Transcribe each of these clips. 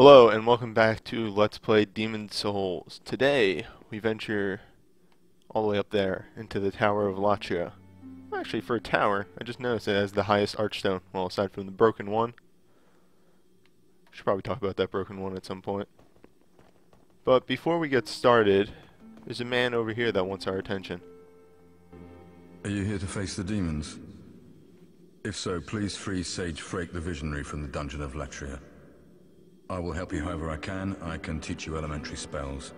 Hello and welcome back to Let's Play Demon's Souls. Today we venture all the way up there into the Tower of Latria. Actually, for a tower, I just noticed it has the highest archstone. Well, aside from the broken one. Should probably talk about that broken one at some point. But before we get started, there's a man over here that wants our attention. Are you here to face the demons? If so, please free Sage Frake the Visionary from the dungeon of Latria. I will help you however I can. I can teach you elementary spells.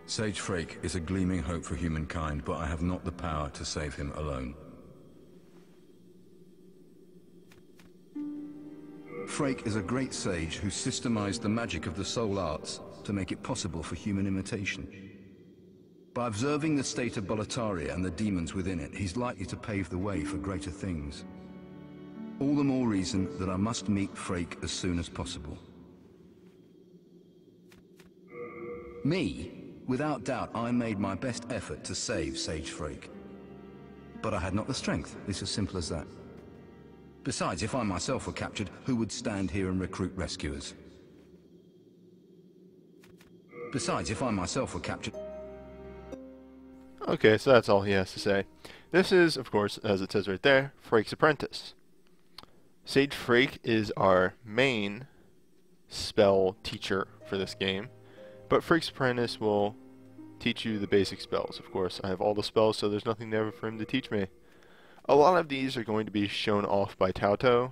Sage Frake is a gleaming hope for humankind, but I have not the power to save him alone. Frake is a great sage who systemized the magic of the soul arts to make it possible for human imitation. By observing the state of Boletaria and the demons within it, he's likely to pave the way for greater things. All the more reason that I must meet Frake as soon as possible. Me? Without doubt, I made my best effort to save Sage Frake. But I had not the strength. It's as simple as that. Besides, if I myself were captured, who would stand here and recruit rescuers? Besides, if I myself were captured... Okay, so that's all he has to say. This is, of course, as it says right there, Frake's apprentice. Sage Frake is our main spell teacher for this game. But Frake's apprentice will teach you the basic spells. Of course, I have all the spells, so there's nothing there for him to teach me. A lot of these are going to be shown off by Tauto.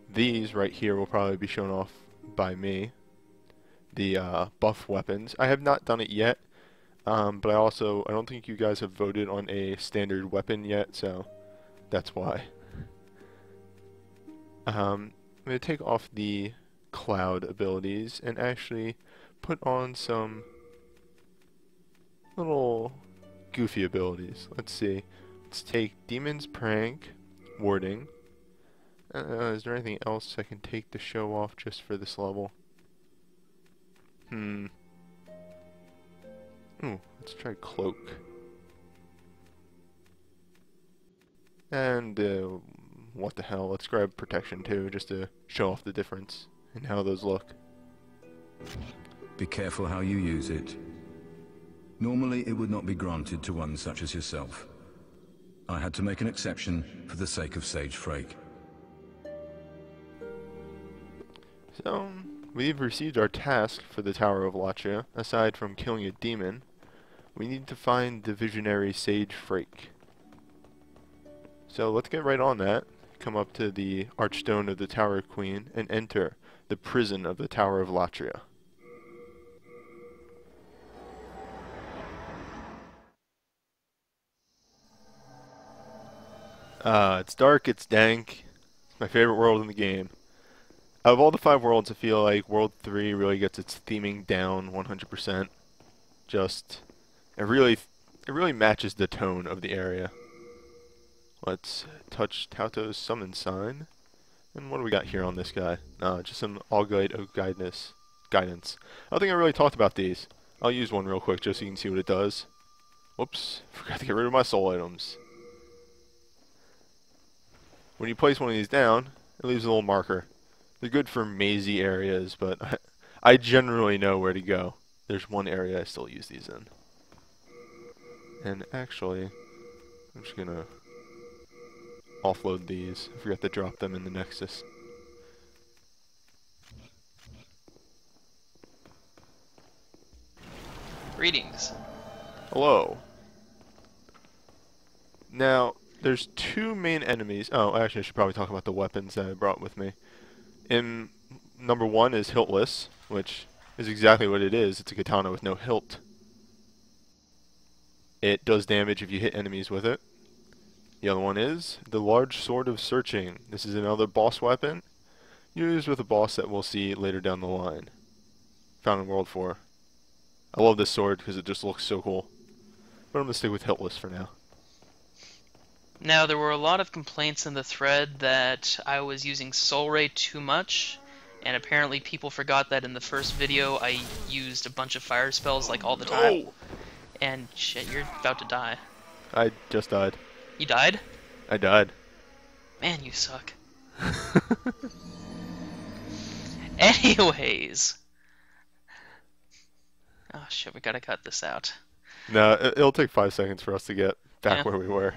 These right here will probably be shown off by me. The buff weapons. I have not done it yet, but I don't think you guys have voted on a standard weapon yet, so that's why. I'm going to take off the cloud abilities and actually put on some little goofy abilities. Let's see. Let's take Demon's Prank, Warding. Is there anything else I can take to show off just for this level? Ooh, let's try Cloak. And what the hell, let's grab Protection too, just to show off the difference and how those look. Be careful how you use it. Normally, it would not be granted to one such as yourself. I had to make an exception for the sake of Sage Frake. So, we've received our task for the Tower of Latria. Aside from killing a demon, we need to find the visionary Sage Frake. So let's get right on that. Come up to the Archstone of the Tower Queen and enter the prison of the Tower of Latria. It's dark, it's dank. It's my favorite world in the game. Out of all the 5 worlds, I feel like World 3 really gets its theming down 100%. It really matches the tone of the area. Let's touch Tauto's summon sign. And what do we got here on this guy? Just some all-guide guidance. I don't think I really talked about these. I'll use one real quick just so you can see what it does. Whoops, forgot to get rid of my soul items. When you place one of these down, it leaves a little marker. They're good for mazy areas, but I generally know where to go. There's one area I still use these in. And actually, I'm just gonna offload these. I forgot to drop them in the Nexus. Greetings. Hello. Now, there's 2 main enemies. Oh, actually, I should probably talk about the weapons that I brought with me. Number 1 is hiltless, which is exactly what it is. It's a katana with no hilt. It does damage if you hit enemies with it. The other one is the Large Sword of Searching. This is another boss weapon, used with a boss that we'll see later down the line. Found in World 4. I love this sword because it just looks so cool. But I'm going to stick with hiltless for now. Now, there were a lot of complaints in the thread that I was using Soul Ray too much, and apparently people forgot that in the first video I used a bunch of fire spells like all the time. Oh! And shit, you're about to die. I just died. You died? I died. Man, you suck. Anyways. Oh shit, we gotta cut this out. No, it'll take 5 seconds for us to get Yeah. back where we were.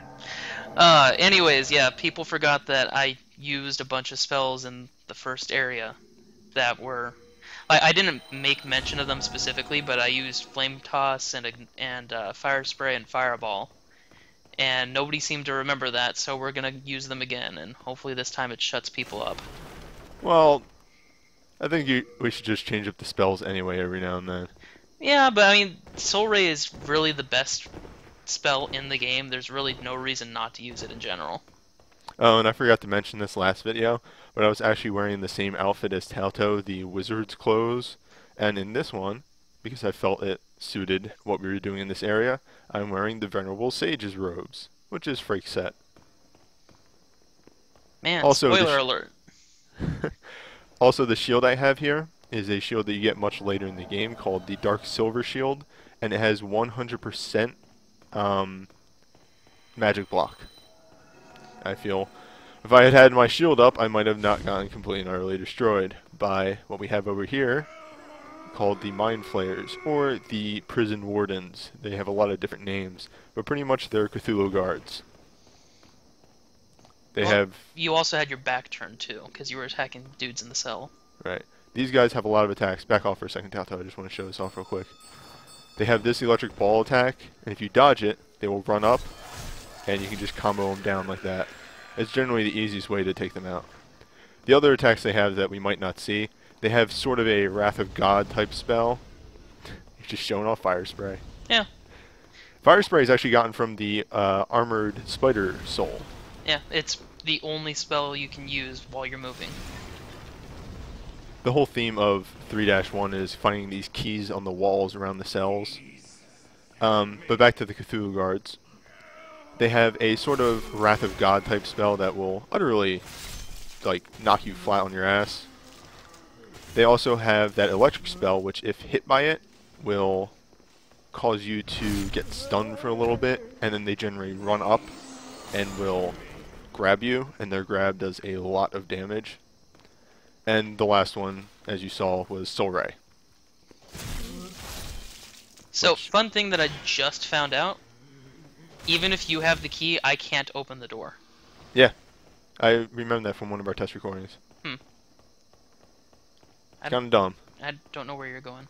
Anyways, yeah, people forgot that I used a bunch of spells in the first area that were. I didn't make mention of them specifically, but I used Flame Toss and Fire Spray and Fireball. And nobody seemed to remember that, so we're gonna use them again, and hopefully this time it shuts people up. Well, I think we should just change up the spells anyway every now and then. Yeah, but I mean, Soul Ray is really the best spell in the game. There's really no reason not to use it in general. Oh, and I forgot to mention this last video, but I was actually wearing the same outfit as Talto, the wizard's clothes, and in this one, because I felt it suited what we were doing in this area, I'm wearing the Venerable Sage's robes, which is Freak set. Man, Also, spoiler alert. Also, the shield I have here is a shield that you get much later in the game called the Dark Silver Shield, and it has 100% magic block. I feel if I had had my shield up, I might have not gotten completely and utterly destroyed by what we have over here called the Mind Flayers, or the Prison Wardens. They have a lot of different names, but pretty much they're Cthulhu guards. They have... You also had your back turned too, because you were attacking dudes in the cell. Right. These guys have a lot of attacks. Back off for a second, Talto. I just want to show this off real quick. They have this electric ball attack, and if you dodge it, they will run up, and you can just combo them down like that. It's generally the easiest way to take them out. The other attacks they have that we might not see, they have sort of a Wrath of God type spell. You're just showing off Fire Spray. Yeah. Fire Spray is actually gotten from the Armored Spider Soul. Yeah, it's the only spell you can use while you're moving. The whole theme of 3-1 is finding these keys on the walls around the cells. But back to the Cthulhu guards. They have a sort of Wrath of God type spell that will utterly, like, knock you flat on your ass. They also have that electric spell, which if hit by it, will cause you to get stunned for a little bit, and then they generally run up and will grab you, and their grab does a lot of damage. And the last one, as you saw, was Soul Ray. So, fun thing that I just found out, even if you have the key, I can't open the door. Yeah, I remember that from one of our test recordings. It's kind of dumb. I don't know where you're going.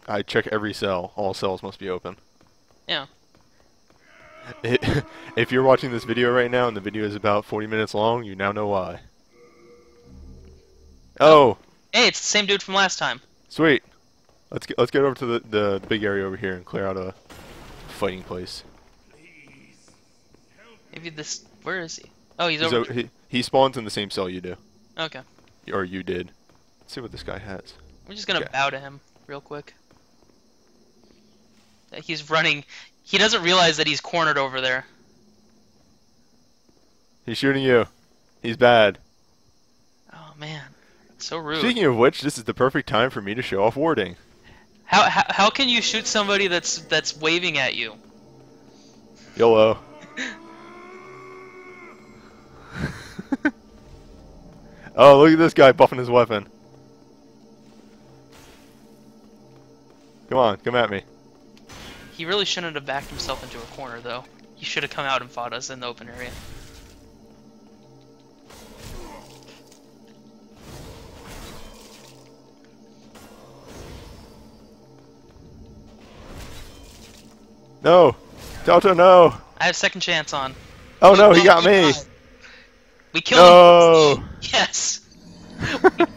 I check every cell. All cells must be open. Yeah. If you're watching this video right now and the video is about 40 minutes long, you now know why. Oh! Hey, it's the same dude from last time. Sweet. Let's get over to the big area over here and clear out a fighting place. Maybe this... Where is he? Oh, he's over... He spawns in the same cell you do. Okay. Or you did. Let's see what this guy has. We're just gonna bow to him real quick. He's running... He doesn't realize that he's cornered over there. He's shooting you. He's bad. Oh, man. So rude. Speaking of which, this is the perfect time for me to show off warding. How can you shoot somebody that's waving at you? YOLO. Oh, look at this guy buffing his weapon. Come on, come at me. He really shouldn't have backed himself into a corner, though. He should have come out and fought us in the open area. No! Delta, no! I have second chance on. Oh no, he got me! We killed him! Yes!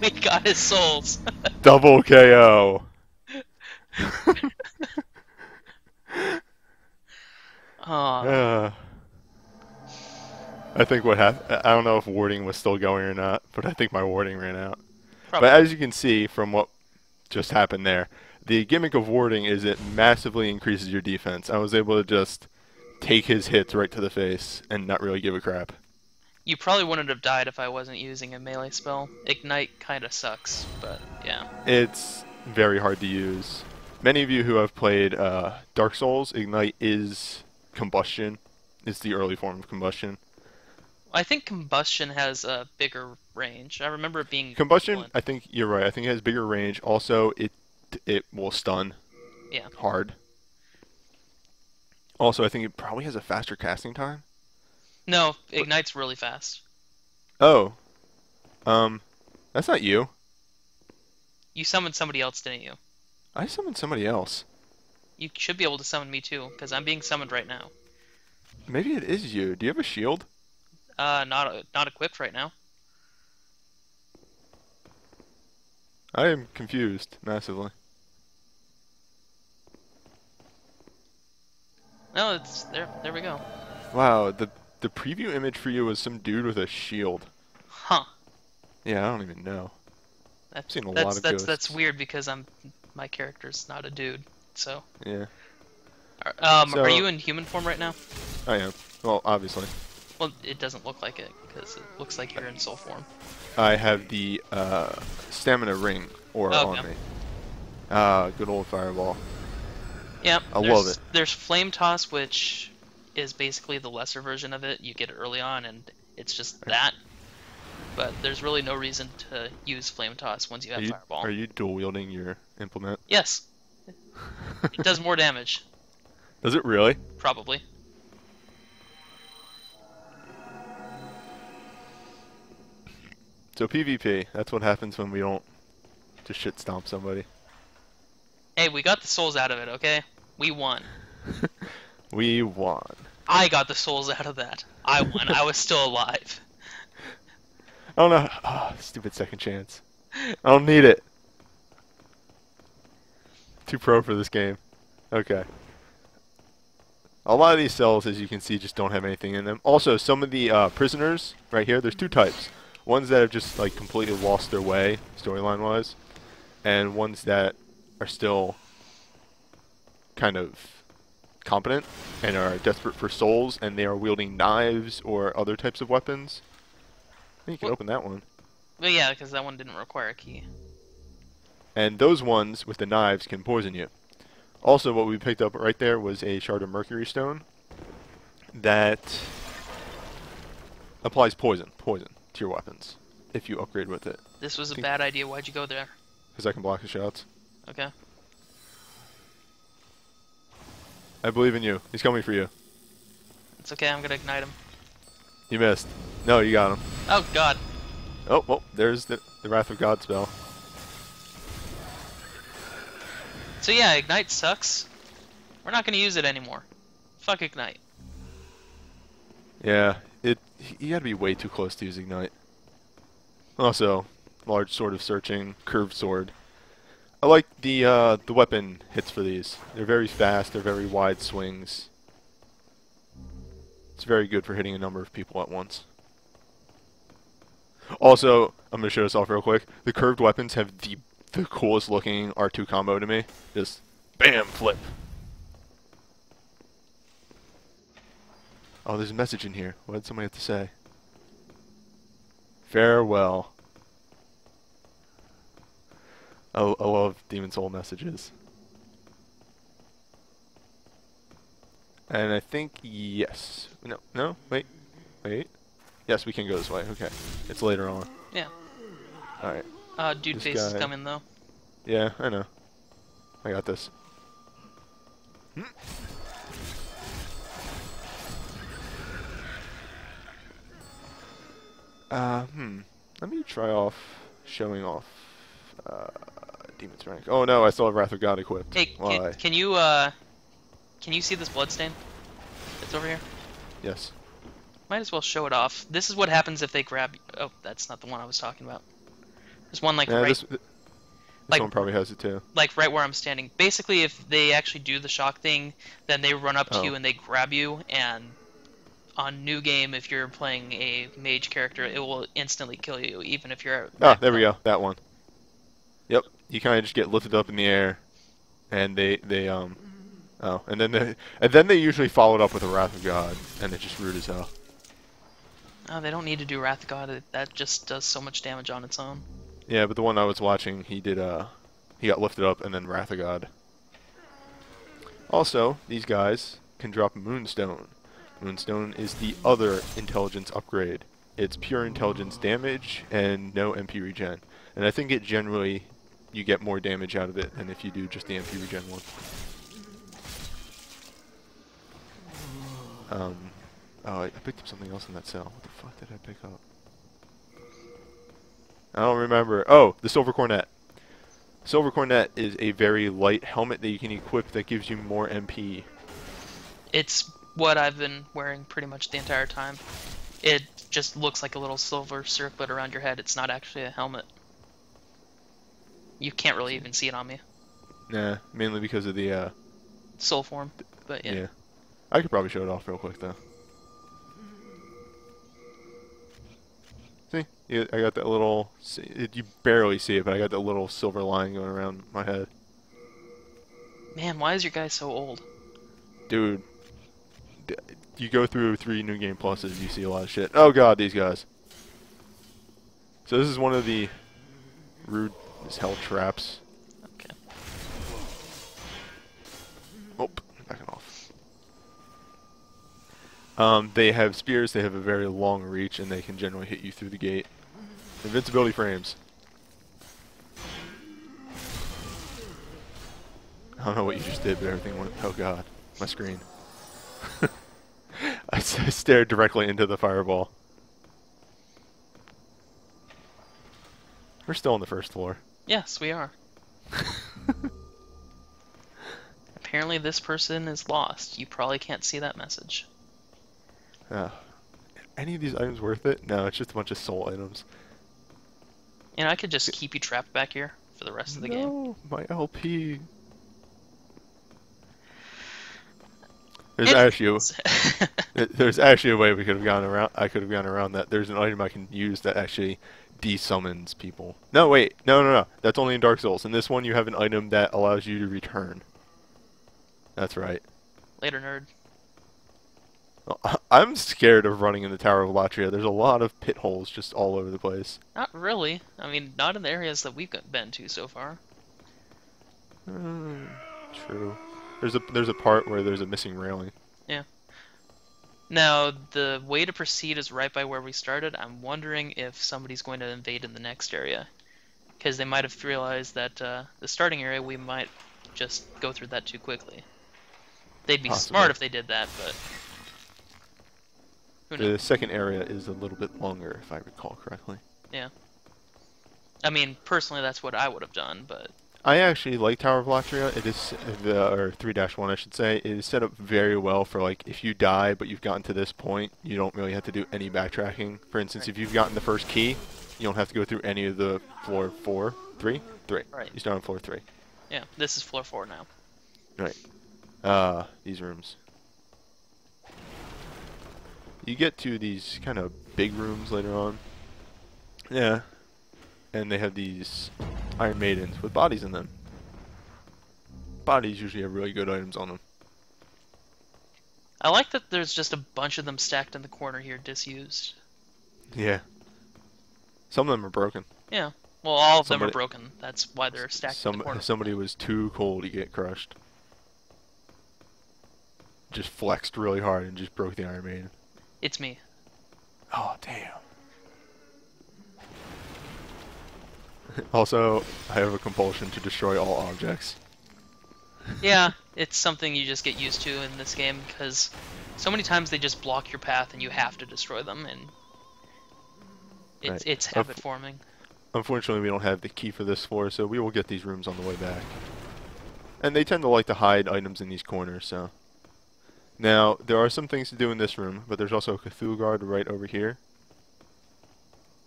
We got his souls. Double KO! I think what happened, I don't know if warding was still going or not, but I think my warding ran out. Probably. But as you can see from what just happened there, the gimmick of warding is it massively increases your defense. I was able to just take his hits right to the face and not really give a crap. You probably wouldn't have died if I wasn't using a melee spell. Ignite kinda sucks, but yeah. It's very hard to use. Many of you who have played Dark Souls, Ignite is combustion. It's the early form of combustion. I think combustion has a bigger range. I remember it being Combustion, equivalent. I think you're right. I think it has bigger range. Also, it will stun Yeah. hard. Also, I think it probably has a faster casting time. No, But ignites really fast. oh, um, that's not you. You summoned somebody else, didn't you? I summoned somebody else. You should be able to summon me too, because I'm being summoned right now. Maybe it is you. Do you have a shield? Not equipped right now. I am confused massively. No, it's there. There we go. Wow, the preview image for you was some dude with a shield. Huh. Yeah, I don't even know. I've That's seen a lot that's of that's that's ghosts. weird because my character's not a dude. So, Yeah. are So you in human form right now? I am. Well, obviously. Well, it doesn't look like it because it looks like you're in soul form. I have the stamina ring aura Oh, on okay. me. Ah, good old fireball. Yeah, I love it. there's flame toss, which is basically the lesser version of it. You get it early on, and it's just that. But there's really no reason to use flame toss once you have fireball. Are you dual wielding your implement? Yes, it does more damage, Does it really? probably. So PvP, that's what happens when we don't just shit stomp somebody. Hey, we got the souls out of it, okay? We won. We won. I got the souls out of that. I won. I was still alive. I don't know. Ah, stupid second chance. I don't need it. Too pro for this game. Okay. A lot of these cells, as you can see, just don't have anything in them. Also, some of the prisoners right here, there's two types. Ones that have just like completely lost their way, storyline-wise, and ones that are still kind of competent and are desperate for souls, and they are wielding knives or other types of weapons. I think you can Well, open that one. but yeah, because that one didn't require a key. And those ones with the knives can poison you. Also, what we picked up right there was a shard of mercury stone that applies poison to your weapons if you upgrade with it. This was a bad idea. Why'd you go there? Because I can block the shots. Okay. I believe in you. He's coming for you. It's okay. I'm gonna ignite him. You missed. No, you got him. Oh God. Oh, well, there's the Wrath of God spell. So yeah, ignite sucks. We're not gonna use it anymore. Fuck ignite. Yeah, you gotta be way too close to use Ignite. Also, large sword of searching, curved sword. I like the weapon hits for these. They're very fast, they're very wide swings. It's very good for hitting a number of people at once. Also, I'm gonna show this off real quick. The curved weapons have the coolest looking R2 combo to me. Just bam, flip. Oh, there's a message in here. What did somebody have to say? Farewell. I love Demon Soul messages. And I think, yes. No, wait. Yes, we can go this way. Okay. It's later on. Yeah. Alright. Dude This face is guy- coming though. Yeah, I know. I got this. Let me try showing off Demon's Rank. Oh no, I still have Wrath of God equipped. Hey, Why? can you see this bloodstain? It's over here. Yes. Might as well show it off. This is what happens if they grab you. Oh, that's not the one I was talking about. There's one like Yeah, right, this like one probably has it too. like right where I'm standing. Basically, if they actually do the shock thing, then they run up to you and they grab you. And on new game, if you're playing a mage character, it will instantly kill you, even if you're. Ah, there we go. That one. Yep. You kind of just get lifted up in the air, and they oh, and then they usually follow it up with a Wrath of God, and it's just rude as hell. Oh, they don't need to do Wrath of God. That just does so much damage on its own. Yeah, but the one I was watching, he got lifted up and then Wrath of God. Also, these guys can drop Moonstone. Moonstone is the other intelligence upgrade. It's pure intelligence damage and no MP regen. And I think it generally, you get more damage out of it than if you do just the MP regen one. Oh, I picked up something else in that cell. What the fuck did I pick up? I don't remember. Oh, the Silver Cornet. Silver Cornet is a very light helmet that you can equip that gives you more MP. It's what I've been wearing pretty much the entire time. It just looks like a little silver circlet around your head. It's not actually a helmet. You can't really even see it on me. Nah, mainly because of the, Soul form, but yeah. yeah. I could probably show it off real quick, though. See? Yeah, I got that little... You barely see it, but I got that little silver line going around my head. Man, why is your guy so old? Dude. You go through 3 New Game Pluses, you see a lot of shit. Oh god, these guys. So this is one of the rude as hell traps. Okay. Oh, backing off. They have spears, they have a very long reach, and they can generally hit you through the gate. Invincibility frames. I don't know what you just did, but everything went... Oh god, my screen. I stared directly into the fireball. We're still on the first floor. Yes, we are. Apparently this person is lost. You probably can't see that message. Any of these items worth it? No, it's just a bunch of soul items. You know, I could just keep you trapped back here for the rest of the game. No, my LP. There's actually a way we could have gone around. I could have gone around that. There's an item I can use that actually desummons people. No, wait, no. That's only in Dark Souls. In this one, you have an item that allows you to return. That's right. Later, nerd. Well, I'm scared of running in the Tower of Latria. There's a lot of pit holes just all over the place. Not really. I mean, not in the areas that we've been to so far. True. There's a part where there's a missing railing. Yeah. Now, the way to proceed is right by where we started. I'm wondering if somebody's going to invade in the next area. Because they might have realized that the starting area, we might just go through that too quickly. They'd be smart if they did that, but... The second area is a little bit longer, if I recall correctly. Yeah. I mean, personally, that's what I would have done, but... I actually like Tower of Latria. It is, or 3-1 I should say, it is set up very well for, like, if you die but you've gotten to this point, you don't really have to do any backtracking. For instance, if you've gotten the first key, you don't have to go through any of the floor 4, 3? 3. Right. You start on floor 3. Yeah, this is floor 4 now. Right. These rooms. You get to these kind of big rooms later on. Yeah. And they have these Iron Maidens with bodies in them. Bodies usually have really good items on them. I like that there's just a bunch of them stacked in the corner here, disused. Yeah. Some of them are broken. Yeah. Well, all of them are broken. That's why they're stacked in the corner. Somebody was too cold to get crushed. Just flexed really hard and just broke the Iron Maiden. It's me. Oh, damn. Also, I have a compulsion to destroy all objects. Yeah, it's something you just get used to in this game, because so many times they just block your path and you have to destroy them, and it's habit forming. Unfortunately, we don't have the key for this floor, so we will get these rooms on the way back. And they tend to like to hide items in these corners, so... Now, there are some things to do in this room, but there's also a Cthulhu guard right over here.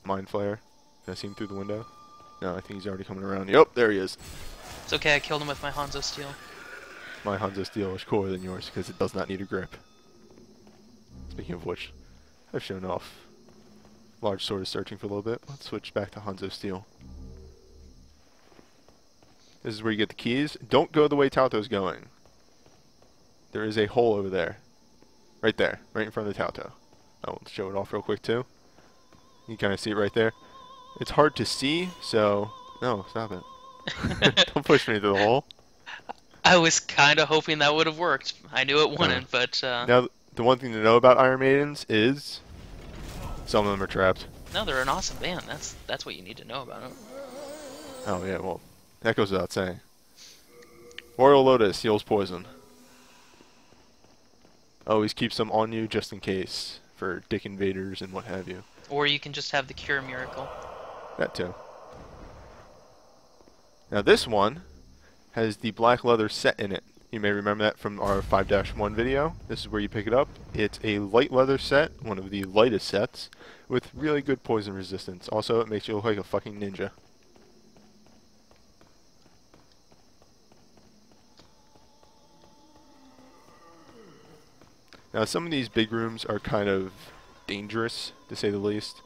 Mind Flayer. Can I see him through the window? No, I think he's already coming around. Yep, there he is. It's okay, I killed him with my Hanzo Steel. My Hanzo Steel is cooler than yours because it does not need a grip. Speaking of which, I've shown off. Large Sword is searching for a little bit. Let's switch back to Hanzo Steel. This is where you get the keys. Don't go the way Tauto's going. There is a hole over there. Right there. Right in front of the Tauto. I'll show it off real quick too. You can kind of see it right there. It's hard to see, so... No, stop it. Don't push me into the hole. I was kind of hoping that would have worked. I knew it wouldn't, but... Now, the one thing to know about Iron Maidens is some of them are trapped. No, they're an awesome band. That's what you need to know about them. Oh yeah, well, that goes without saying. Royal Lotus heals poison. Always keep some on you just in case for dick invaders and what have you. Or you can just have the cure miracle. That too. Now this one has the black leather set in it. You may remember that from our 5-1 video. This is where you pick it up. It's a light leather set, one of the lightest sets, with really good poison resistance. Also, it makes you look like a fucking ninja. Now some of these big rooms are kind of dangerous, to say the least.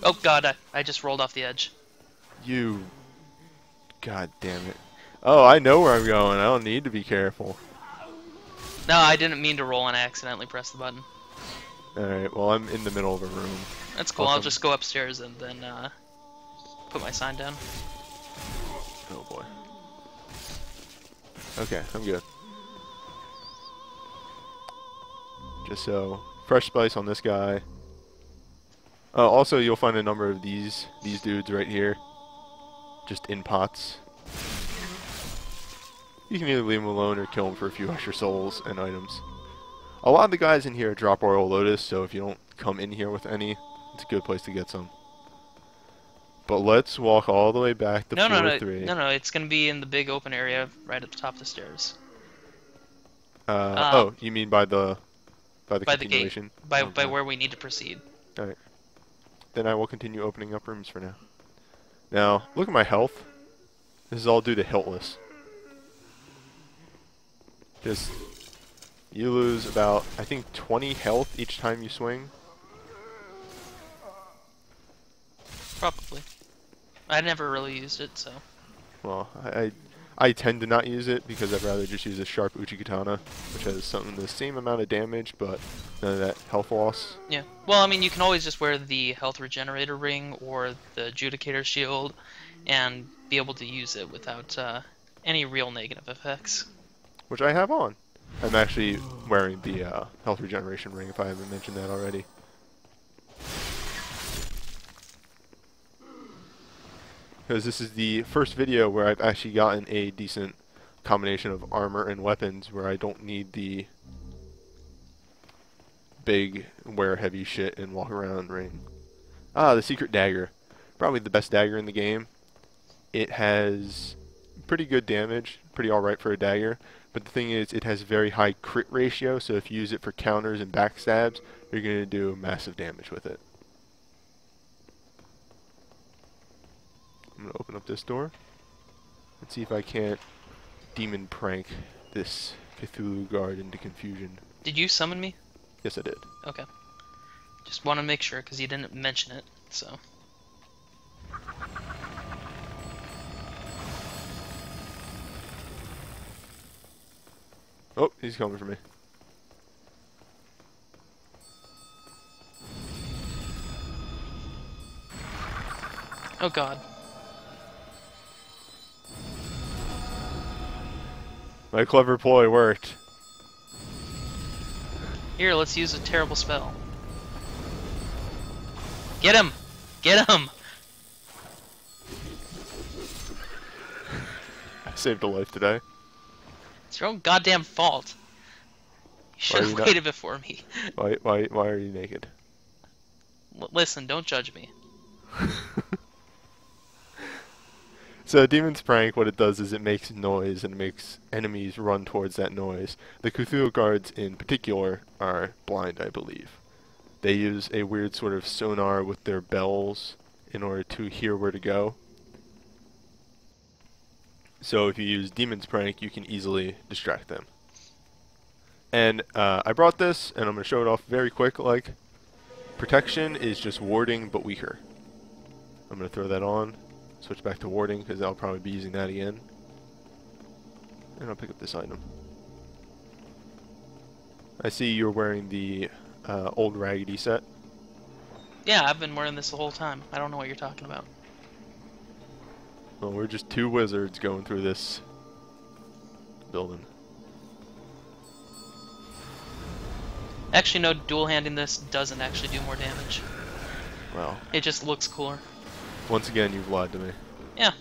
Oh god, I just rolled off the edge. You... God damn it. Oh, I know where I'm going. I don't need to be careful. No, I didn't mean to roll and I accidentally pressed the button. Alright, well I'm in the middle of a room. That's cool, Awesome. I'll just go upstairs and then put my sign down. Oh boy. Okay, I'm good. Just so, fresh spice on this guy. Also, you'll find a number of these dudes right here, just in pots. You can either leave them alone or kill them for a few extra souls and items. A lot of the guys in here drop Royal Lotus, so if you don't come in here with any, it's a good place to get some. But let's walk all the way back to floor 3. No, it's gonna be in the big open area right at the top of the stairs. Oh, you mean by the continuation? The gate, by where we need to proceed. Alright. Then I will continue opening up rooms for now. Now, look at my health. This is all due to Hiltless. Just, you lose about, I think, 20 health each time you swing. Probably. I never really used it, so. Well, I tend to not use it because I'd rather just use a sharp Uchi-Katana, which has something the same amount of damage, but none of that health loss. Yeah. Well, I mean, you can always just wear the health regenerator ring or the Judicator shield and be able to use it without any real negative effects. Which I have on. I'm actually wearing the health regeneration ring, if I haven't mentioned that already. Because this is the first video where I've actually gotten a decent combination of armor and weapons where I don't need the big wear heavy shit and walk around ring. Ah, the secret dagger. Probably the best dagger in the game. It has pretty good damage, pretty alright for a dagger, but the thing is it has very high crit ratio, so if you use it for counters and backstabs, you're going to do massive damage with it. I'm going to open up this door and see if I can't demon prank this Cthulhu guard into confusion. Did you summon me? Yes, I did. Okay. Just want to make sure, because you didn't mention it, so. Oh, he's coming for me. Oh god. My clever ploy worked. Here, let's use a terrible spell. Get him! Get him! I saved a life today. It's your own goddamn fault. You should have waited before me. Why are you naked? Listen, don't judge me. So Demon's Prank, what it does is it makes noise and it makes enemies run towards that noise. The Cthulhu guards in particular are blind, I believe. They use a weird sort of sonar with their bells in order to hear where to go. So if you use Demon's Prank, you can easily distract them. And I brought this, and I'm going to show it off very quick. Like, protection is just warding, but weaker. I'm going to throw that on. Switch back to warding, because I'll probably be using that again. And I'll pick up this item. I see you're wearing the old Raggedy set. Yeah, I've been wearing this the whole time. I don't know what you're talking about. Well, we're just two wizards going through this building. Actually, no, dual-handing this doesn't actually do more damage. Well, It just looks cooler. once again, you've lied to me. Yeah.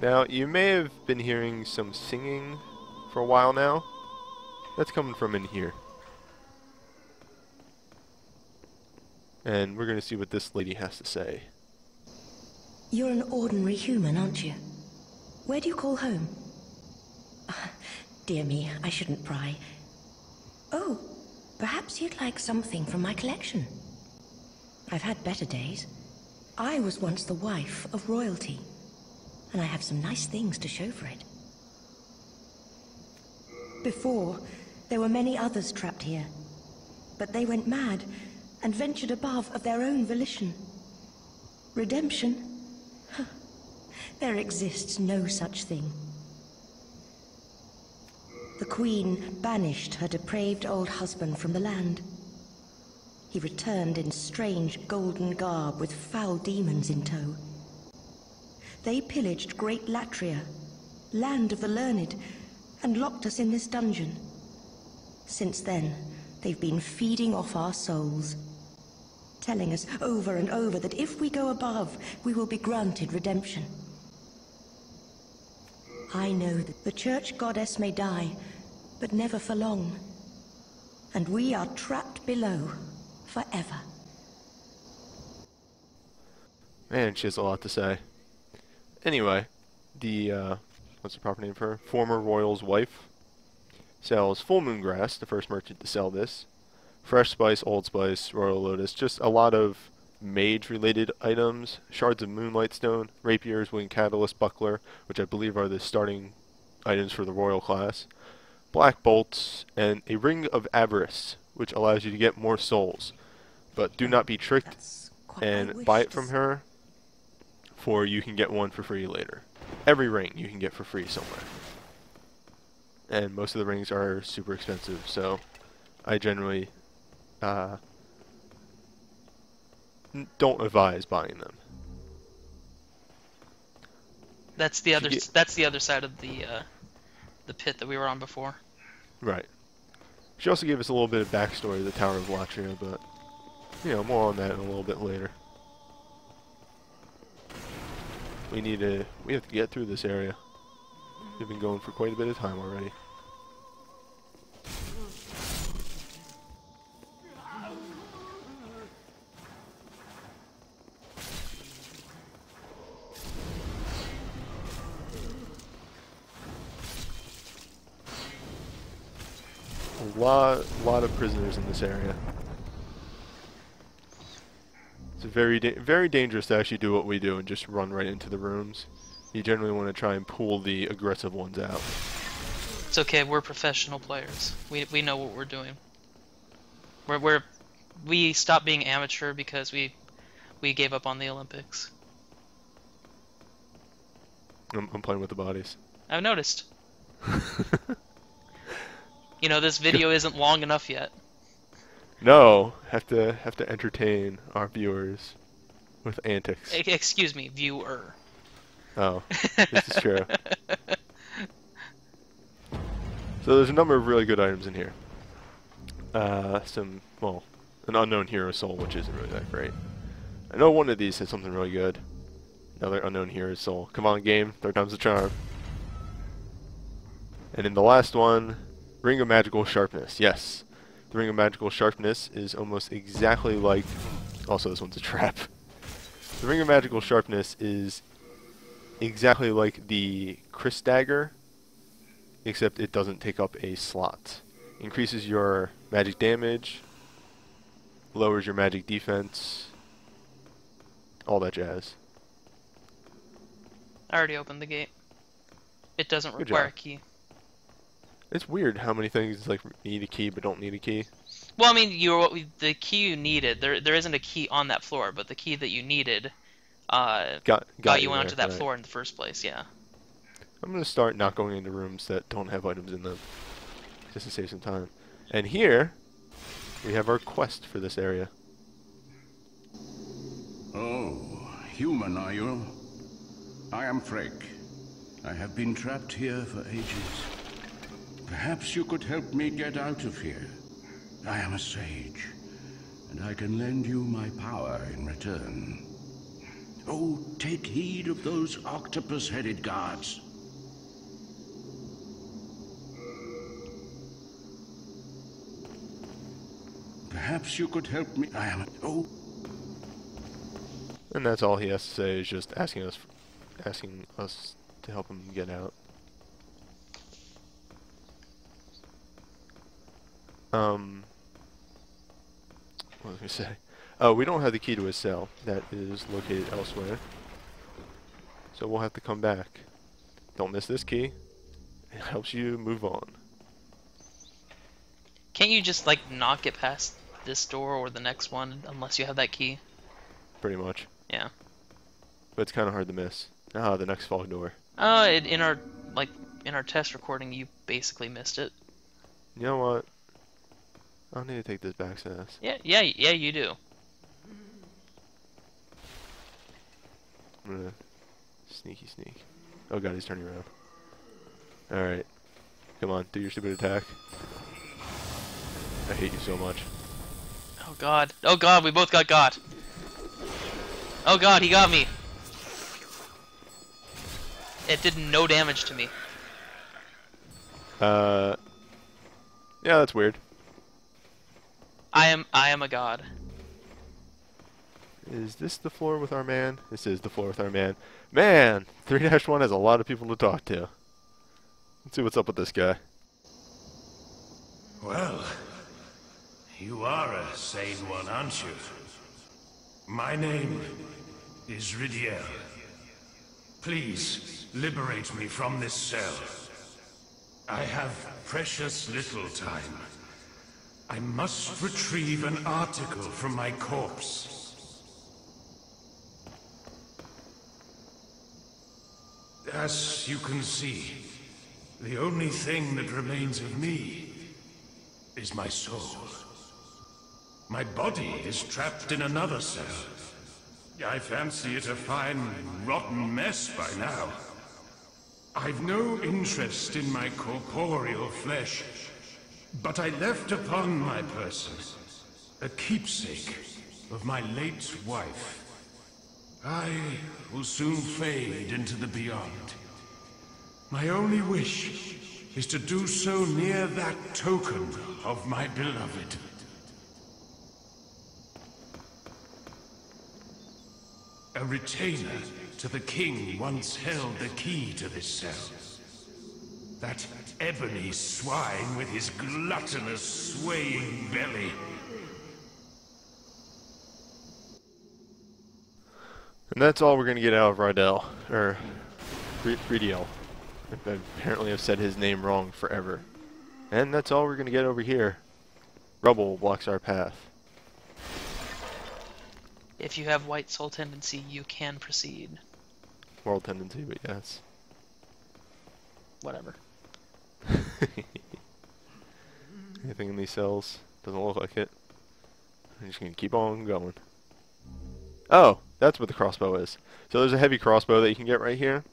Now, you may have been hearing some singing for a while now. That's coming from in here. And we're going to see what this lady has to say. You're an ordinary human, aren't you? Where do you call home? Dear me, I shouldn't pry. Oh, perhaps you'd like something from my collection. I've had better days. I was once the wife of royalty, and I have some nice things to show for it. Before, there were many others trapped here, but they went mad and ventured above of their own volition. Redemption? There exists no such thing. The Queen banished her depraved old husband from the land. He returned in strange golden garb with foul demons in tow. They pillaged great Latria, land of the learned, and locked us in this dungeon. Since then, they've been feeding off our souls, telling us over and over that if we go above, we will be granted redemption. I know that the church goddess may die, but never for long. And we are trapped below forever. Man, she has a lot to say. Anyway, the, what's the proper name for her? Former royal's wife sells full moon grass, the first merchant to sell this. Fresh spice, old spice, royal lotus, just a lot of mage-related items, shards of moonlight stone, rapiers, winged catalyst, buckler, which I believe are the starting items for the royal class, black bolts, and a ring of avarice, which allows you to get more souls. But do not be tricked and buy it from her, for you can get one for free later. Every ring you can get for free somewhere. And most of the rings are super expensive, so I generally don't advise buying them. That's the other. That's the other side of the pit that we were on before. Right. She also gave us a little bit of backstory of the Tower of Latria, but you know, more on that in a little bit later. We have to get through this area. We've been going for quite a bit of time already. A lot of prisoners in this area. It's very dangerous to actually do what we do and just run right into the rooms. You generally want to try and pull the aggressive ones out. It's okay. We're professional players. We know what we're doing. We stopped being amateur because we gave up on the Olympics. I'm playing with the bodies. I've noticed. You know, this video isn't long enough yet. No, have to entertain our viewers with antics. Excuse me, viewer. Oh, this is true. So there's a number of really good items in here. An unknown hero soul, which isn't really that great. I know one of these has something really good. Another unknown hero soul. Come on, game. Third time's the charm. And in the last one, Ring of Magical Sharpness. Yes. The Ring of Magical Sharpness is almost exactly like... Also, this one's a trap. The Ring of Magical Sharpness is exactly like the Chris Dagger, except it doesn't take up a slot. Increases your magic damage, lowers your magic defense, all that jazz. I already opened the gate. It doesn't Good require job. a key. It's weird how many things like need a key but don't need a key. Well, I mean, the key you needed. There isn't a key on that floor, but the key that you needed got you onto that floor in the first place. Yeah. I'm gonna start not going into rooms that don't have items in them, just to save some time. And here we have our quest for this area. Oh, human are you? I am Freck. I have been trapped here for ages. Perhaps you could help me get out of here. I am a sage, and I can lend you my power in return. Oh, take heed of those octopus-headed guards. Perhaps you could help me. I am a... Oh. And that's all he has to say, is just asking us to help him get out. What was I gonna say? Oh, we don't have the key to his cell. That is located elsewhere. So we'll have to come back. Don't miss this key. It helps you move on. Can't you just, like, not get past this door or the next one unless you have that key? Pretty much. Yeah. But it's kind of hard to miss. Ah, the next fog door. In our test recording, you basically missed it. You know what? I need to take this back to us. Yeah, you do. I'm gonna sneaky sneak. Oh god, he's turning around. Alright. Come on, do your stupid attack. I hate you so much. Oh god, we both got. Oh god, he got me. It did no damage to me. Yeah, that's weird. I am a god. Is this the floor with our man? This is the floor with our man. Man! 3-1 has a lot of people to talk to. Let's see what's up with this guy. Well, you are a sane one, aren't you? My name is Ridiel. Please, liberate me from this cell. I have precious little time. I must retrieve an article from my corpse. As you can see, the only thing that remains of me is my soul. My body is trapped in another cell. I fancy it a fine, rotten mess by now. I've no interest in my corporeal flesh, but I left upon my person a keepsake of my late wife. I will soon fade into the beyond. My only wish is to do so near that token of my beloved. A retainer to the king once held the key to this cell. That ebony swine with his gluttonous, swaying belly. And that's all we're going to get out of Rydell. Or, Ridiel. I apparently have said his name wrong forever. And that's all we're going to get over here. Rubble blocks our path. If you have white soul tendency, you can proceed. World tendency, but yes. Whatever. Anything in these cells? Doesn't look like it. I'm just going to keep on going. Oh, that's what the crossbow is. So there's a heavy crossbow that you can get right here.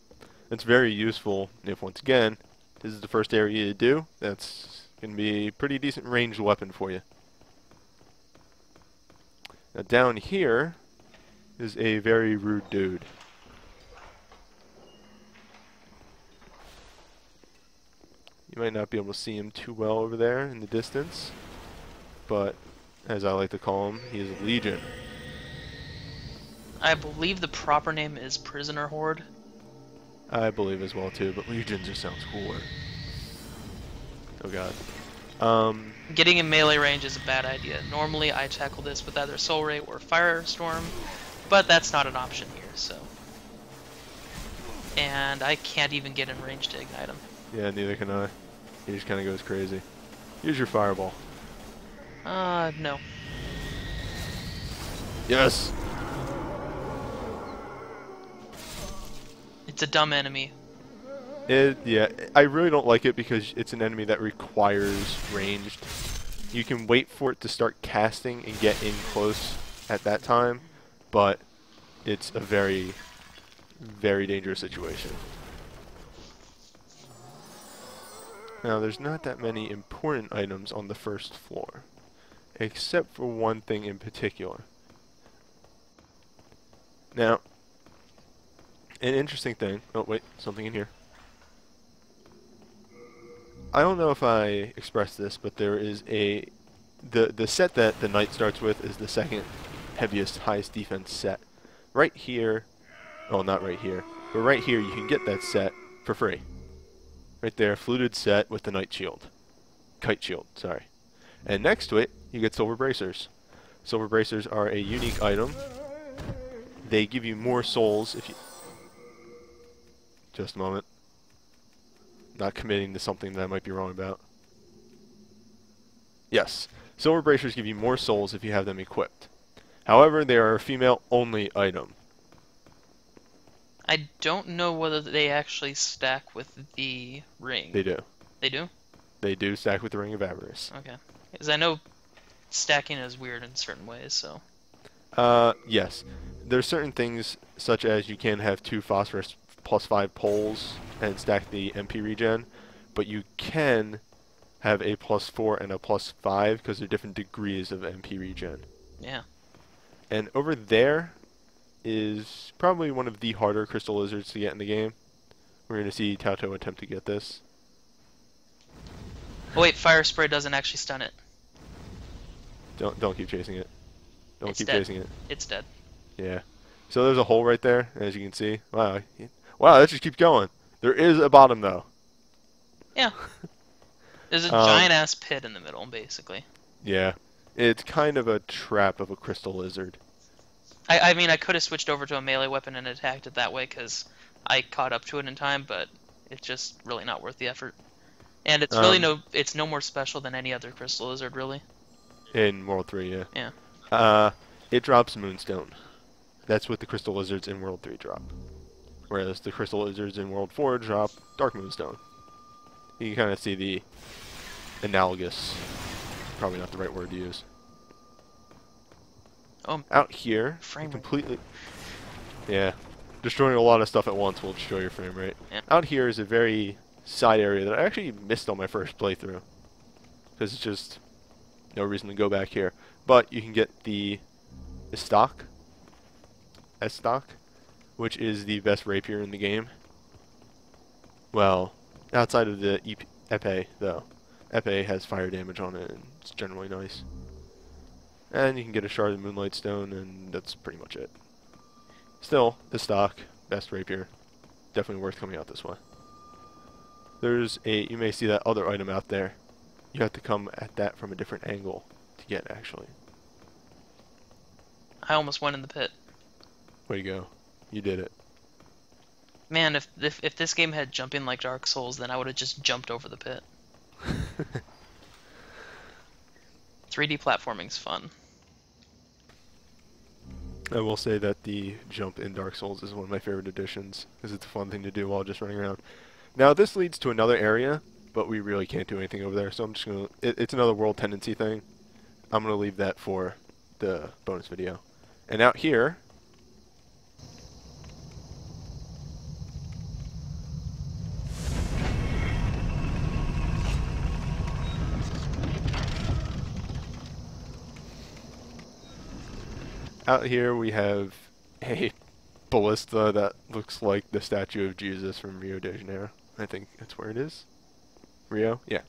It's very useful if, once again, this is the first area to do. That's going to be a pretty decent ranged weapon for you. Now down here is a very rude dude. You might not be able to see him too well over there in the distance, but as I like to call him, he is Legion. I believe the proper name is Prisoner Horde. I believe as well too, but Legion just sounds cooler. Oh god. Getting in melee range is a bad idea. Normally I tackle this with either Soul Ray or Firestorm, but that's not an option here, so. And I can't even get in range to ignite him. Yeah, neither can I. He just kind of goes crazy. Use your fireball. No. Yes! It's a dumb enemy. Yeah, I really don't like it because it's an enemy that requires ranged. You can wait for it to start casting and get in close at that time, but it's a very, very dangerous situation. Now, there's not that many important items on the first floor. except for one thing in particular. Now, an interesting thing. Oh wait, something in here. I don't know if I expressed this, but there is the set that the knight starts with is the second heaviest, highest defense set. Right here, oh not right here, but right here you can get that set for free. Right there, fluted set with the knight shield, kite shield, sorry. And next to it, you get silver bracers. Silver bracers are a unique item. They give you more souls if you... Just a moment. Not committing to something that I might be wrong about. Yes, silver bracers give you more souls if you have them equipped. However, they are a female-only item. I don't know whether they actually stack with the ring. They do. They do? They do stack with the Ring of Avarice. Okay. Because I know stacking is weird in certain ways, so... Yes. There's certain things, such as you can have 2 phosphorus +5 poles and stack the MP regen, but you can have a +4 and a +5 because they're different degrees of MP regen. Yeah. And over there is probably one of the harder crystal lizards to get in the game. We're going to see Taoto attempt to get this. Oh wait, fire spray doesn't actually stun it. Don't keep chasing it. Don't It's keep dead. chasing it. It's dead. Yeah. So there's a hole right there, as you can see. Wow. Wow, that just keeps going. There is a bottom, though. Yeah. There's a giant-ass pit in the middle, basically. Yeah. It's kind of a trap of a crystal lizard. I mean, I could have switched over to a melee weapon and attacked it that way, because I caught up to it in time, but it's just really not worth the effort. And it's really it's no more special than any other crystal lizard, really. In World 3, yeah. Yeah. It drops Moonstone. That's what the crystal lizards in World 3 drop. Whereas the crystal lizards in World 4 drop Dark Moonstone. You can kind of see the analogous, probably not the right word to use. Out here, completely... Yeah. Destroying a lot of stuff at once will destroy your frame rate. Yeah. Out here is a very side area that I actually missed on my first playthrough. Because it's just no reason to go back here. But you can get the stock, S-stock, which is the best rapier in the game. Well, outside of the epee, though. Epee has fire damage on it, and it's generally nice. And you can get a shard of Moonlight Stone, and that's pretty much it. Still, the stock, best rapier. Definitely worth coming out this way. There's you may see that other item out there. You have to come at that from a different angle to get, actually. I almost went in the pit. Way to go. You did it. Man, if this game had jumping like Dark Souls, then I would have just jumped over the pit. 3D platforming's fun. I will say that the jump in Dark Souls is one of my favorite additions, because it's a fun thing to do while just running around. Now, this leads to another area, but we really can't do anything over there, so I'm just going to... It's another world tendency thing. I'm going to leave that for the bonus video. And out here... Out here we have a ballista that looks like the statue of Jesus from Rio de Janeiro. I think that's where it is. Rio? Yeah.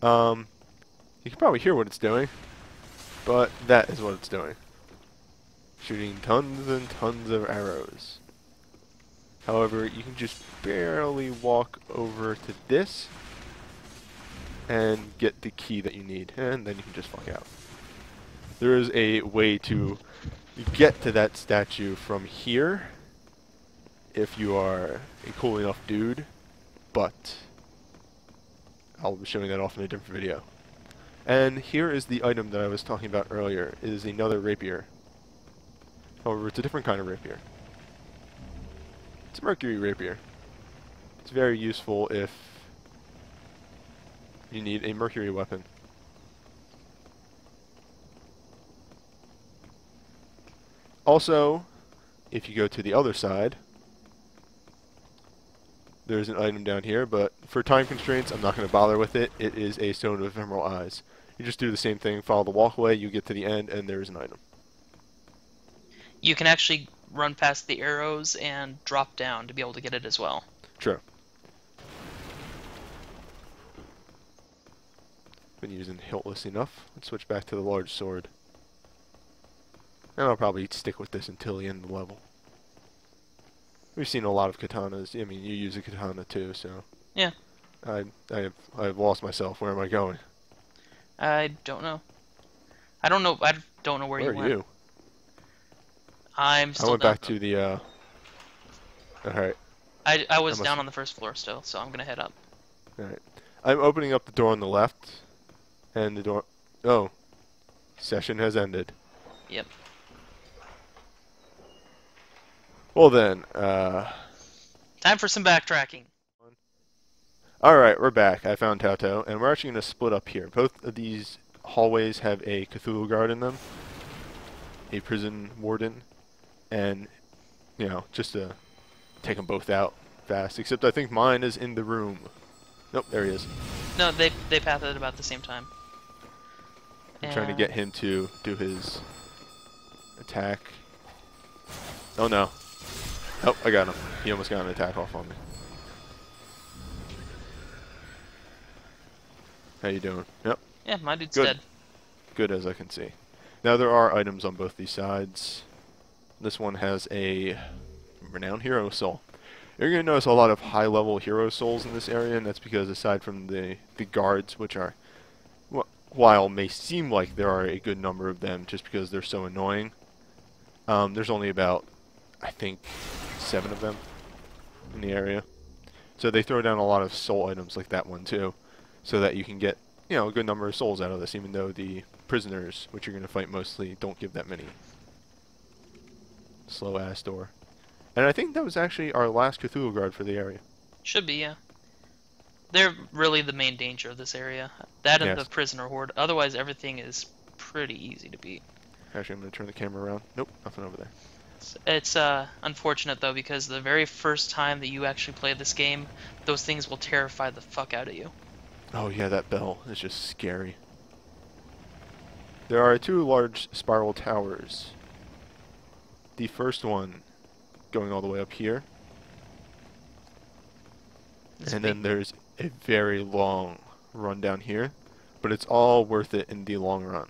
You can probably hear what it's doing, but that is what it's doing. Shooting tons and tons of arrows. However, you can just barely walk over to this and get the key that you need, and then you can just fuck out. There is a way to get to that statue from here if you are a cool enough dude, but I'll be showing that off in a different video. And here is the item that I was talking about earlier. It is another rapier. However, it's a different kind of rapier. It's a mercury rapier. It's very useful if you need a mercury weapon. Also, if you go to the other side, there's an item down here, but for time constraints, I'm not going to bother with it. It is a Stone of Ephemeral Eyes. You just do the same thing, follow the walkway, you get to the end, and there's an item. You can actually run past the arrows and drop down to be able to get it as well. True. Been using hiltless enough. Let's switch back to the large sword. And I'll probably stick with this until the end of the level. We've seen a lot of katanas. I mean, you use a katana too, so... Yeah. I've lost myself. Where am I going? I don't know. I don't know where you Where went. are you? I'm still I went down. back to the, Alright, I was must- down on the first floor still, so I'm gonna head up. alright. I'm opening up the door on the left, and the door... Oh. Session has ended. Yep. Well then, Time for some backtracking. Alright, we're back. I found Taoto, and we're actually going to split up here. Both of these hallways have a Cthulhu guard in them, a prison warden, and, you know, just to take them both out fast. Except I think mine is in the room. Nope, there he is. No, they pathed at about the same time. I'm trying to get him to do his attack. Oh no. Oh, I got him. He almost got an attack off on me. How you doing? Yep. Yeah, my dude's Good. dead. Good as I can see. Now there are items on both these sides. This one has a renowned hero soul. You're going to notice a lot of high-level hero souls in this area, and that's because aside from the guards, which are, while may seem like there are a good number of them just because they're so annoying, there's only about, I think, 7 of them in the area. So they throw down a lot of soul items like that one too, so that you can get, you know, a good number of souls out of this, even though the prisoners, which you're going to fight mostly, don't give that many. Slow ass door. And I think that was actually our last Cthulhu guard for the area. Should be, yeah. They're really the main danger of this area. That and Yes. the prisoner horde. Otherwise, everything is pretty easy to beat. Actually, I'm going to turn the camera around. Nope, nothing over there. It's unfortunate, though, because the very first time that you actually play this game, those things will terrify the fuck out of you. Oh yeah, that bell is just scary. There are 2 large spiral towers. The first one going all the way up here. It's And big. then there's a very long run down here, but it's all worth it in the long run.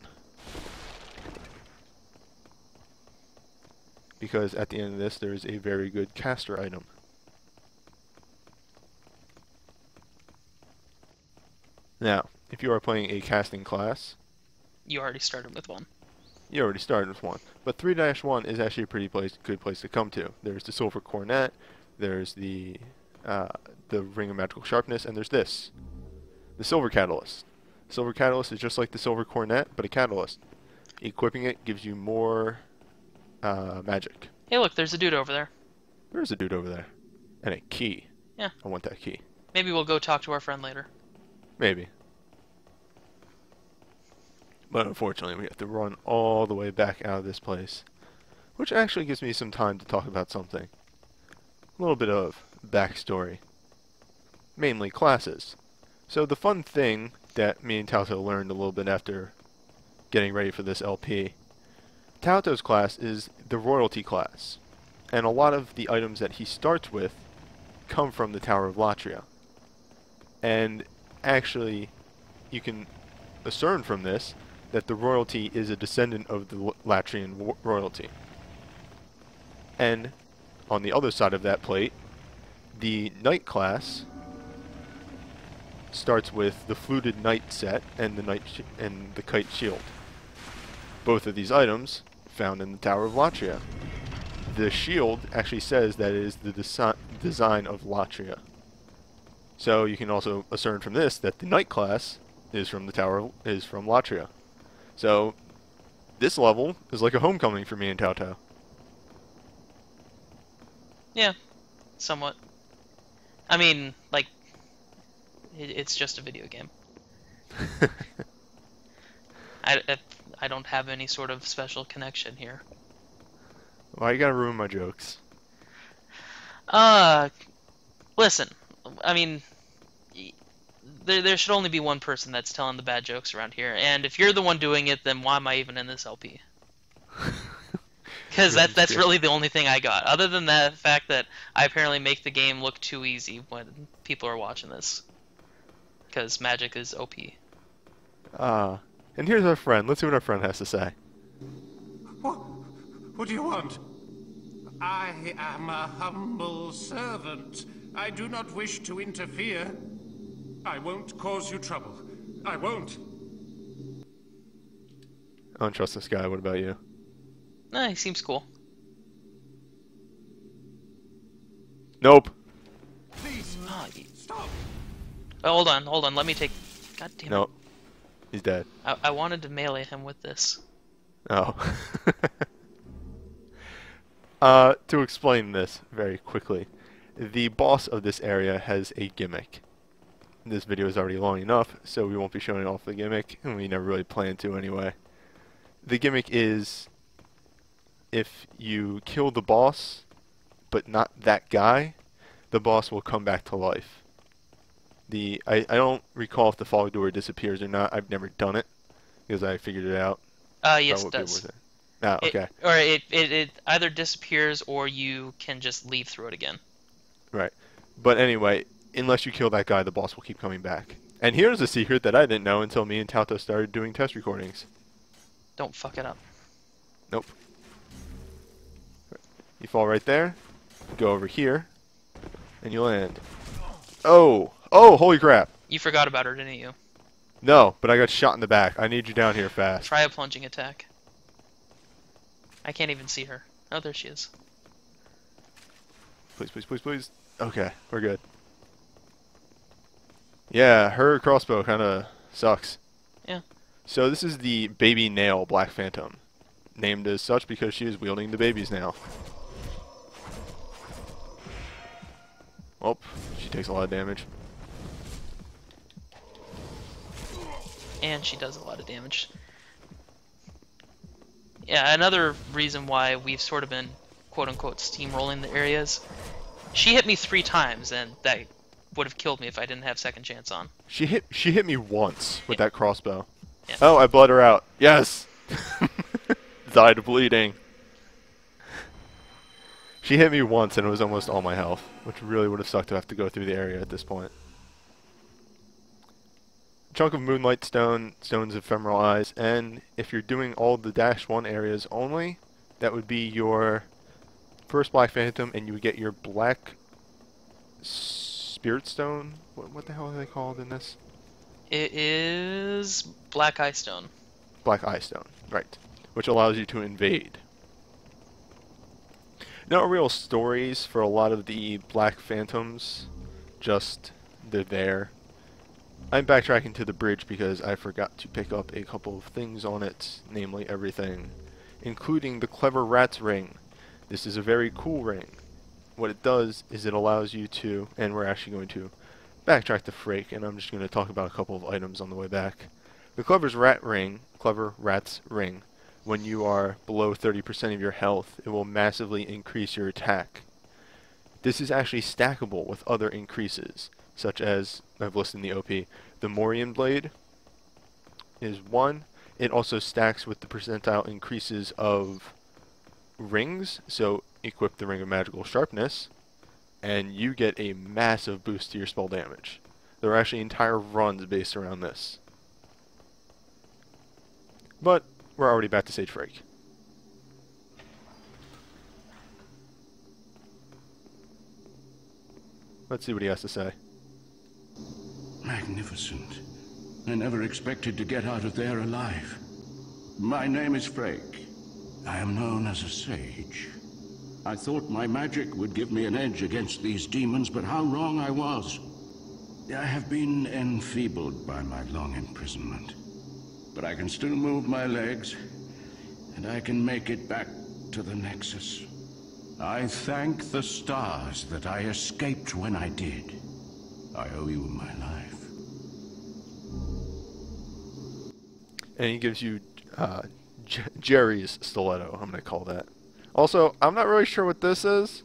Because at the end of this, there's a very good caster item. Now, if you are playing a casting class, You already started with one. you already started with one. But 3-1 is actually a pretty good place to come to. There's the Silver Cornet, there's the Ring of Magical Sharpness, and there's this. The Silver Catalyst. Silver Catalyst is just like the Silver Cornet, but a catalyst. Equipping it gives you more magic. Hey, look, there's a dude over there. There's a dude over there. And a key. Yeah. I want that key. Maybe we'll go talk to our friend later. Maybe. But unfortunately, we have to run all the way back out of this place. Which actually gives me some time to talk about something. A little bit of backstory. Mainly classes. So the fun thing that me and Taoto learned a little bit after getting ready for this LP. Taoto's class is the royalty class. And a lot of the items that he starts with come from the Tower of Latria. And actually, you can discern from this that the royalty is a descendant of the Latrian royalty. And on the other side of that plate, the knight class starts with the fluted knight set and the kite shield. Both of these items found in the Tower of Latria. The shield actually says that it is the design of Latria. So you can also discern from this that the knight class is from Latria. So this level is like a homecoming for me and Taoto. Yeah, somewhat. I mean, like, it's just a video game. I don't have any sort of special connection here. Why you gotta ruin my jokes? Listen, I mean, there should only be one person that's telling the bad jokes around here, and if you're the one doing it, then why am I even in this LP? Because that's really the only thing I got. Other than the fact that I apparently make the game look too easy when people are watching this. Because magic is OP. And here's our friend. Let's see what our friend has to say. What do you want? I am a humble servant. I do not wish to interfere. I won't cause you trouble. I won't. I don't trust this guy. What about you? Nah, he seems cool. Nope. Please, Oh, stop. hold on. Let me take. God damn it. Nope. He's dead. I wanted to melee him with this. Oh. To explain this very quickly, the boss of this area has a gimmick. This video is already long enough, so we won't be showing off the gimmick, and we never really plan to anyway. The gimmick is, if you kill the boss, but not that guy, the boss will come back to life. I don't recall if the fog door disappears or not. I've never done it, because I figured it out. Yes, it does. Ah, okay. It either disappears or you can just leave through it again. Right. But anyway, unless you kill that guy, the boss will keep coming back. And here's a secret that I didn't know until me and Tauto started doing test recordings. Don't fuck it up. Nope. You fall right there, go over here, and you land. Oh! Oh, holy crap! You forgot about her, didn't you? No, but I got shot in the back. I need you down here fast. Try a plunging attack. I can't even see her. Oh, there she is. Please, please, please, please. Okay, we're good. Yeah, her crossbow kind of sucks. Yeah. So this is the baby nail Black Phantom. Named as such because she is wielding the baby's nail. Oh, she takes a lot of damage. And she does a lot of damage. Yeah, another reason why we've sort of been quote-unquote steamrolling the areas. She hit me 3 times, and that would have killed me if I didn't have second chance on. She hit me once with that crossbow. Yeah. Oh, I bled her out. Yes! Died bleeding. She hit me once and it was almost all my health, which really would have sucked to have to go through the area at this point. Chunk of Moonlight Stone, Stones of Ephemeral Eyes, and if you're doing all the -1 areas only, that would be your first Black Phantom, and you would get your Black Spirit Stone. What the hell are they called in this? It is Black Eye Stone. Black Eye Stone, right. Which allows you to invade. No real stories for a lot of the Black Phantoms, just they're there. I'm backtracking to the bridge because I forgot to pick up a couple of things on it, namely everything, including the Clever Rat's Ring. This is a very cool ring. What it does is it allows you to, and we're actually going to backtrack to Frake, and I'm just going to talk about a couple of items on the way back. The Clever Rat's Ring, when you are below 30% of your health, it will massively increase your attack. This is actually stackable with other increases, such as, I've listed in the OP, the Morian Blade is 1. It also stacks with the percentile increases of rings, so equip the Ring of Magical Sharpness, and you get a massive boost to your spell damage. There are actually entire runs based around this. But we're already back to Sage Frake. Let's see what he has to say. Magnificent. I never expected to get out of there alive. My name is Frake. I am known as a sage. I thought my magic would give me an edge against these demons, but how wrong I was. I have been enfeebled by my long imprisonment. But I can still move my legs, and I can make it back to the Nexus. I thank the stars that I escaped when I did. I owe you my life. And he gives you Jerry's stiletto, I'm going to call that. Also, I'm not really sure what this is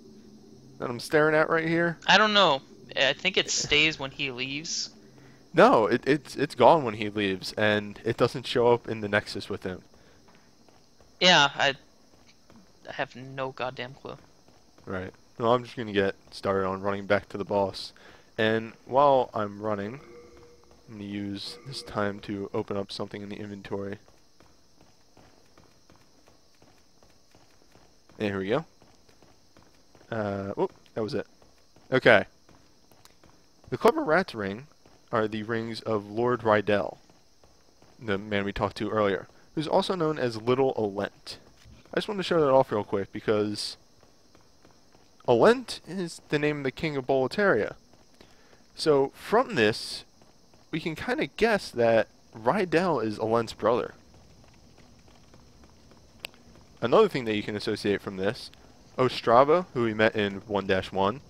that I'm staring at right here. I don't know. I think it stays when he leaves. No, it's gone when he leaves, and it doesn't show up in the Nexus with him. Yeah, I have no goddamn clue. Right. Well, I'm just gonna get started on running back to the boss. And while I'm running, I'm gonna use this time to open up something in the inventory. And here we go. Whoop, that was it. Okay. The Clever Rat's ring are the rings of Lord Rydell, the man we talked to earlier, who's also known as Little Alent. I just wanted to show that off real quick because Alent is the name of the king of Boletaria. So from this, we can kind of guess that Rydell is Alent's brother. Another thing that you can associate from this, Ostrava, who we met in 1-1,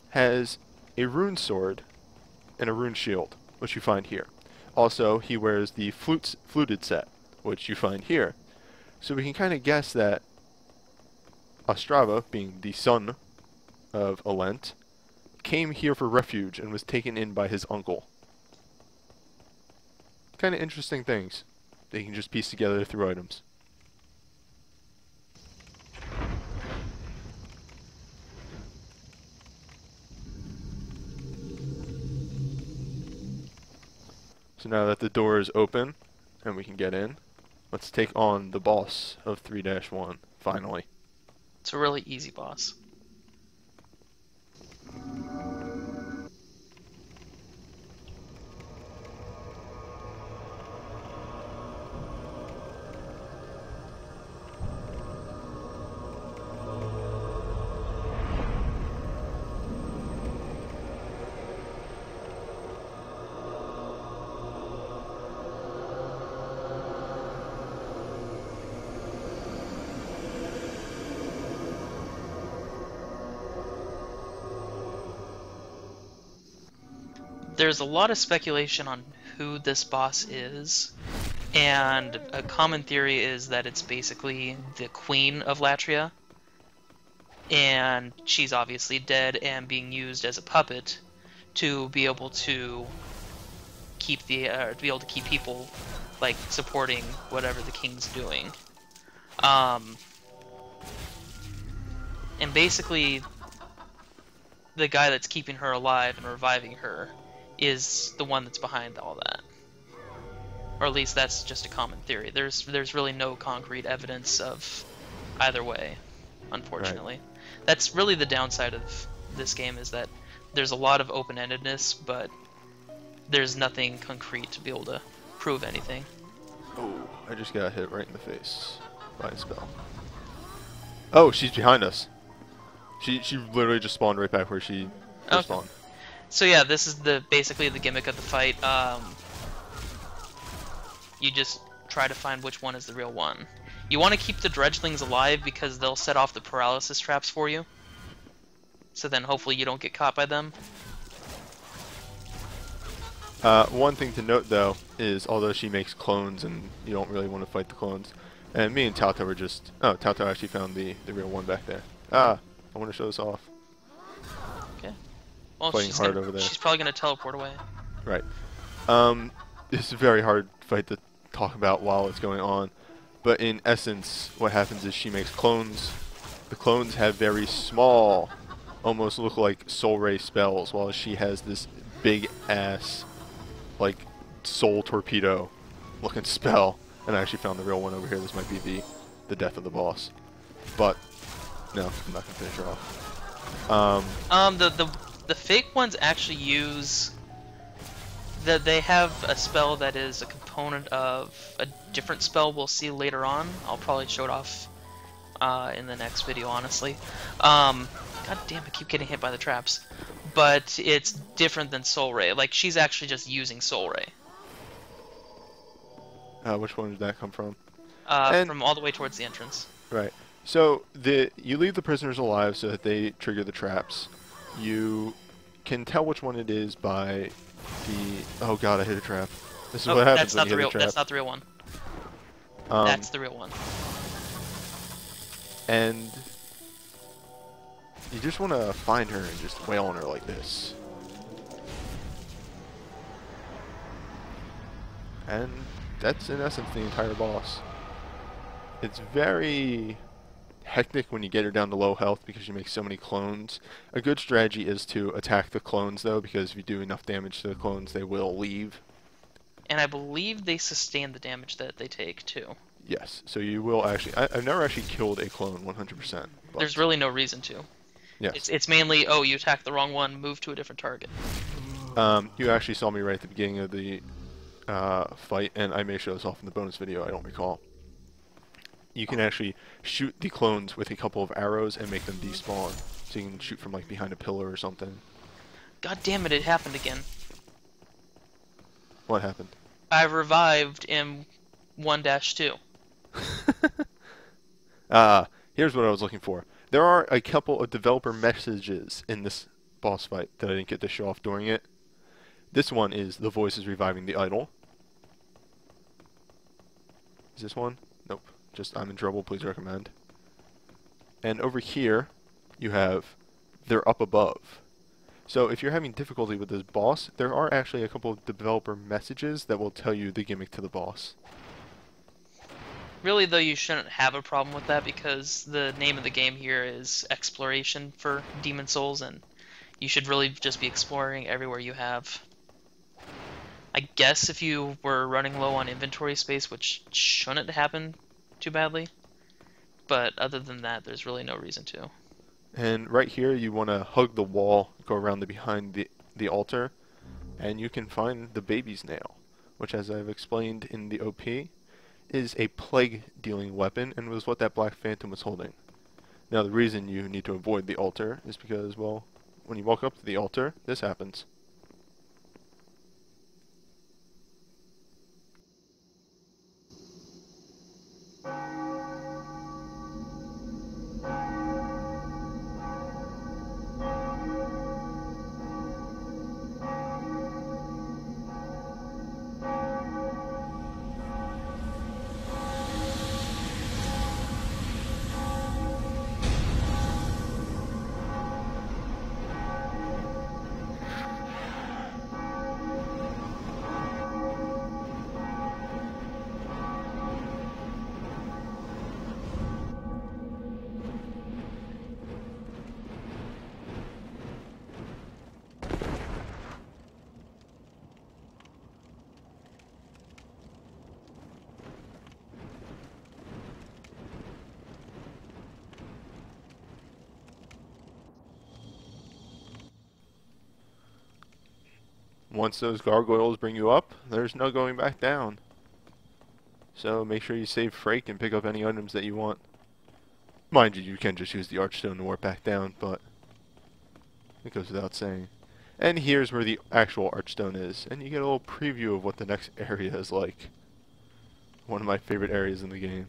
has a rune sword and a rune shield, which you find here. Also, he wears the fluted set, which you find here. So we can kind of guess that Ostrava, being the son of Alent, came here for refuge and was taken in by his uncle. Kind of interesting things that you can just piece together through items. So now that the door is open and we can get in, let's take on the boss of 3-1, finally. It's a really easy boss. There's a lot of speculation on who this boss is, and a common theory is that it's basically the Queen of Latria, and she's obviously dead and being used as a puppet to be able to keep people like supporting whatever the king's doing. And basically, the guy that's keeping her alive and reviving her is the one that's behind all that. Or at least that's just a common theory. There's really no concrete evidence of either way, unfortunately. Right. That's really the downside of this game, is that there's a lot of open-endedness, but there's nothing concrete to be able to prove anything. Oh, I just got hit right in the face by a spell. Oh, she's behind us. She literally just spawned right back where she spawned. So yeah, this is basically the gimmick of the fight. You just try to find which one is the real one. You want to keep the dredgelings alive because they'll set off the paralysis traps for you. So then hopefully you don't get caught by them. One thing to note though is, although she makes clones and you don't really want to fight the clones, and me and Tauta were just... Oh, Tauta actually found the real one back there. I want to show this off. Okay. Well, Fighting hard over there. She's probably going to teleport away. Right. It's a very hard fight to talk about while it's going on. But in essence, what happens is she makes clones. The clones have very small, almost look like soul ray spells, while she has this big ass, like, soul torpedo looking spell. And I actually found the real one over here. This might be the death of the boss. But no, I'm not gonna finish her off. The fake ones actually use that they have a spell that is a component of a different spell we'll see later on. I'll probably show it off in the next video, honestly. God damn, I keep getting hit by the traps. But it's different than Soul Ray. Like, she's actually just using Soul Ray. Which one did that come from? From all the way towards the entrance. Right. So you leave the prisoners alive so that they trigger the traps. You can tell which one it is by the... Oh god, I hit a trap. This is what happens when you hit a trap. That's not the real one. That's the real one. And you just want to find her and just wail on her like this. And that's in essence the entire boss. It's very hectic when you get her down to low health because you make so many clones. A good strategy is to attack the clones though, because if you do enough damage to the clones, they will leave. And I believe they sustain the damage that they take too. Yes, so you will actually... I've never actually killed a clone 100%. There's really no reason to. Yes. It's mainly, oh, you attacked the wrong one, move to a different target. You actually saw me right at the beginning of the fight, and I may show this off in the bonus video, I don't recall. You can actually shoot the clones with a couple of arrows and make them despawn. So you can shoot from like behind a pillar or something. God damn it, it happened again. What happened? I revived in 1-2. Here's what I was looking for. There are a couple of developer messages in this boss fight that I didn't get to show off during it. This one is the voice is reviving the idol. Is this one? Nope. Just I'm in trouble, please recommend. And over here, you have they're up above. So if you're having difficulty with this boss, there are actually a couple of developer messages that will tell you the gimmick to the boss. Really, though, you shouldn't have a problem with that because the name of the game here is exploration for Demon Souls, and you should really just be exploring everywhere you have. I guess if you were running low on inventory space, which shouldn't happen too badly, but other than that, there's really no reason to. And right here, you want to hug the wall, go around behind the altar, and you can find the baby's nail, which, as I've explained in the OP, is a plague-dealing weapon and was what that Black Phantom was holding. Now, the reason you need to avoid the altar is because, well, when you walk up to the altar, this happens. Once those gargoyles bring you up, there's no going back down. So make sure you save Frake and pick up any items that you want. Mind you, you can just use the Archstone to warp back down, but it goes without saying. And here's where the actual Archstone is, and you get a little preview of what the next area is like. One of my favorite areas in the game.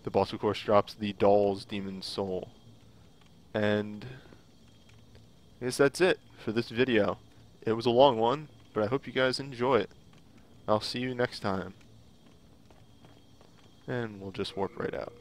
The boss, of course, drops the doll's demon soul. And I guess that's it for this video. It was a long one, but I hope you guys enjoy it. I'll see you next time. And we'll just warp right out.